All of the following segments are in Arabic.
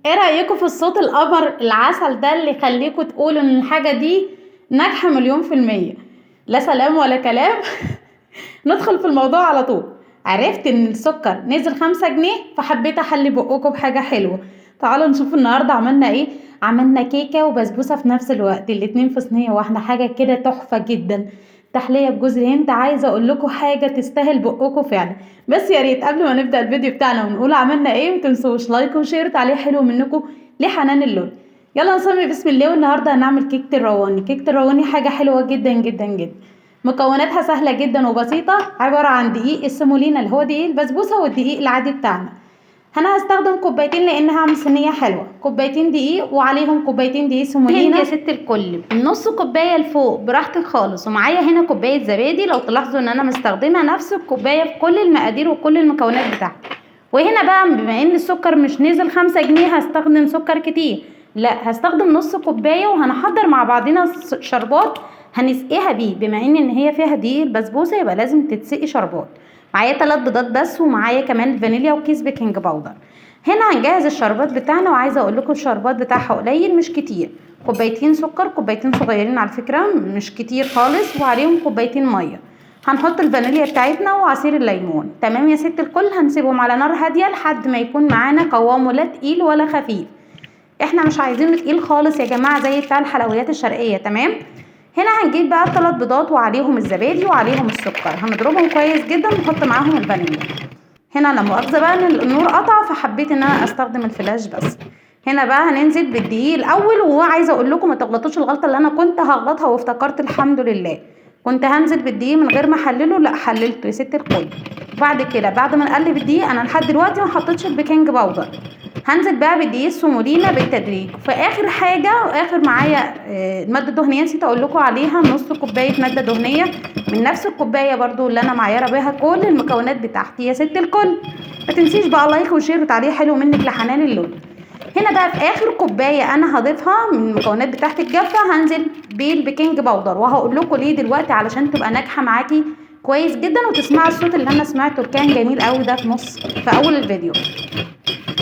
ايه رأيكم في الصوت القمر العسل ده اللي يخليكم تقولوا ان الحاجة دي ناجحة 100%؟ لا سلام ولا كلام. ندخل في الموضوع على طول. عرفت ان السكر نزل 5 جنيه فحبيت احلي بقكم بحاجة حلوة. تعالوا نشوف النهاردة عملنا ايه. عملنا كيكة وبسبوسة في نفس الوقت، الاتنين في صينية واحدة، حاجة كده تحفة جدا. تحلية بجوز الهند، عايزة اقول لكم حاجة تستاهل بقكم فعلا. بس يا ريت قبل ما نبدأ الفيديو بتاعنا ونقول عملنا ايه متنسوش لايك وشير تعليق حلو منكم لحنان اللون. يلا نسمي بسم الله. والنهارده هنعمل كيكة الرواني. كيكة الرواني حاجة حلوة جدا جدا جدا. مكوناتها سهلة جدا وبسيطة، عبارة عن دقيق السيمولينا اللي هو دقيق البسبوسة والدقيق العادي بتاعنا. انا هستخدم كوبايتين لان هعمل صينيه حلوه. كوبايتين دقيق وعليهم كوبايتين دقيق سيمولينا يا ست الكل، نص كوبايه لفوق براحتك خالص. ومعايا هنا كوبايه زبادي، لو تلاحظوا ان انا مستخدمه نفس الكوبايه في كل المقادير وكل المكونات بتاعتي. وهنا بقى بما ان السكر مش نزل 5 جنيه هستخدم سكر كتير، لا هستخدم نص كوبايه. وهنحضر مع بعضنا شربات هنسقيها بيه، بما ان هي فيها دقيق البسبوسه يبقى لازم تتسقي شربات. معايا 3 بيضات بس، ومعايا كمان فانيليا وكيس بيكنج باودر. هنا هنجهز الشربات بتاعنا، وعايزه اقول لكم الشربات بتاعها قليل مش كتير. كوبايتين سكر، كوبايتين صغيرين على فكره مش كتير خالص، وعليهم كوبايتين ميه. هنحط الفانيليا بتاعتنا وعصير الليمون. تمام يا ست الكل. هنسيبهم على نار هاديه لحد ما يكون معانا قوامه لا تقيل ولا خفيف. احنا مش عايزينه تقيل خالص يا جماعه زي بتاع الحلويات الشرقيه. تمام. هنا هنجيب بقى 3 بيضات وعليهم الزبادي وعليهم السكر، هنضربهم كويس جدا ونحط معاهم الفانيليا. هنا لا مؤاخذه بقى ان النور قطع فحبيت ان انا استخدم الفلاش بس. هنا بقى هننزل بالدقيق الاول، وعايزه اقول لكم ما تغلطوش الغلطه اللي انا كنت هغلطها وافتكرت الحمد لله. كنت هنزل بالدقيق من غير ما احلله، لا حللته يا ست الكل. وبعد كده بعد ما نقلب الدقيق، انا لحد دلوقتي ما حطيتش البيكنج باودر. هنزل بقى بالدقيق السومولينا بالتدريج. في اخر حاجه واخر معايا الماده الدهنيه نسيت اقول لكم عليها، نص كوبايه ماده دهنيه من نفس الكوبايه برضو اللي انا معيره بيها كل المكونات بتاعتي يا ست الكل. ما تنسيش بقى لايك وشير وتعليق حلو منك لحنان اللون. هنا بقى في اخر كوبايه انا هضيفها من المكونات بتاعتي الجافه هنزل بالبيكنج باودر، وهقول لكم ليه دلوقتي علشان تبقى ناجحه معاكي كويس جدا، وتسمعوا الصوت اللي انا سمعته كان جميل قوي ده في اول الفيديو.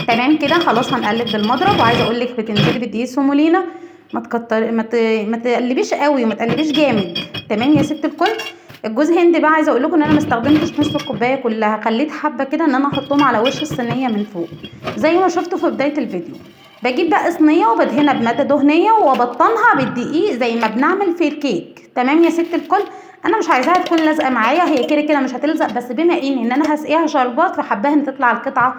تمام كده خلاص هنقلب بالمضرب. وعايزه اقول لك بتنزلي بالدقيق سومولينا، ما تقلبيش قوي وما تقلبيش جامد. تمام يا ست الكل. الجوز هند بقى عايزه اقول لكم ان انا ما استخدمتش نص الكوبايه كلها، خليت حبه كده ان انا احطهم على وش الصينيه من فوق زي ما شفتوا في بدايه الفيديو. بجيب بقى صينيه وبدهنها بماده دهنيه وابطنها بالدقيق زي ما بنعمل في الكيك. تمام يا ست الكل. انا مش عايزاها تكون لازقه معايا، هي كده كده مش هتلزق، بس بما ان انا هسقيها شربات فحباها ان تطلع القطعه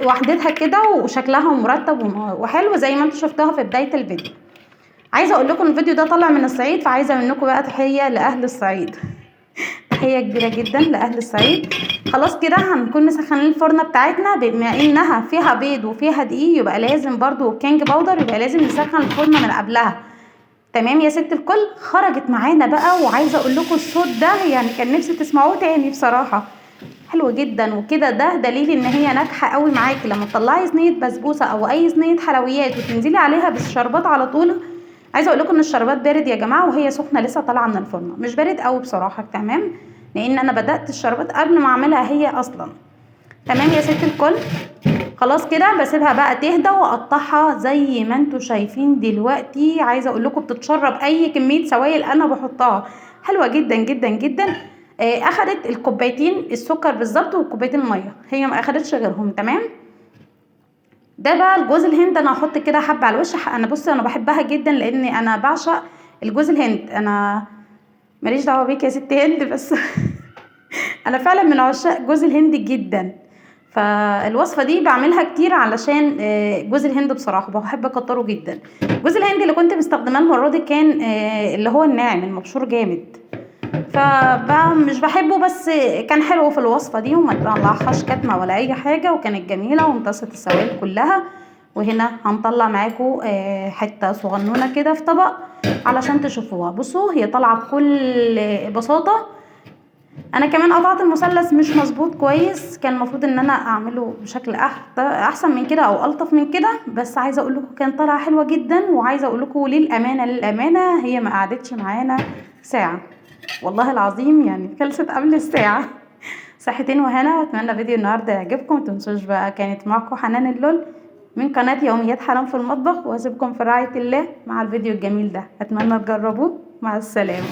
وحدتها كده وشكلها مرتب وحلو زي ما انتوا شفتوها في بدايه الفيديو. عايزه اقول لكم الفيديو ده طالع من الصعيد، فعايزه منكم بقى تحيه لاهل الصعيد. تحيه كبيره جدا لاهل الصعيد. خلاص كده هنكون مسخنين الفرنه بتاعتنا، بما انها فيها بيض وفيها دقيق يبقى لازم برضو كينج باودر، يبقى لازم نسخن الفرنه من قبلها. تمام يا ست الكل. خرجت معانا بقى، وعايزه اقول لكم الصوت ده يعني كان نفسي تسمعوه تاني بصراحه. حلو جدا وكده، ده دليل ان هي ناجحه قوي معاكي. لما تطلعي صينيه بسبوسه او اي صينيه حلويات وتنزلي عليها بالشربات على طول. عايزه اقول لكم ان الشربات بارد يا جماعه وهي سخنه لسه طالعه من الفرن، مش بارد قوي بصراحه. تمام. لان انا بدات الشربات قبل ما اعملها هي اصلا. تمام يا ست الكل. خلاص كده بسيبها بقى تهدى واقطعها زي ما انتوا شايفين دلوقتي. عايزه اقول لكم بتتشرب اي كميه سوائل انا بحطها، حلوه جدا جدا جدا. اخدت الكوبايتين السكر بالظبط وكوبايتين الميه، هي ما اخدتش غيرهم. تمام. ده بقى الجوز الهند، انا هحط كده حبه على الوش. انا بصي انا بحبها جدا لان انا بعشق الجوز الهند. انا ماليش دعوه بيك يا ست هند بس انا فعلا من عشاق جوز الهند جدا. فالوصفه دي بعملها كتير علشان جوز الهند بصراحه بحب اكتره جدا. جوز الهند اللي كنت مستخدماه المره دي كان اللي هو الناعم المبشور جامد. فبقى مش بحبه، بس كان حلو في الوصفه دي وما طلعهاش كتمه ولا اي حاجه، وكانت جميله وامتصت السوائل كلها. وهنا هنطلع معاكم حته صغنونه كده في طبق علشان تشوفوها. بصوا هي طالعه بكل بساطه. انا كمان قطعت المثلث مش مظبوط كويس، كان المفروض ان انا اعمله بشكل احسن من كده او الطف من كده، بس عايزه اقول لكم كان طالعه حلوه جدا. وعايزه اقول لكم للامانه هي ما قعدتش معانا ساعه، والله العظيم يعني خلصت قبل الساعه. صحتين وهنا، واتمنى فيديو النهارده يعجبكم. متنسوش بقى كانت معكم حنان اللول. من قناة يوميات حنان في المطبخ، وهسيبكم في رعاية الله مع الفيديو الجميل ده، اتمنى تجربوه. مع السلامة.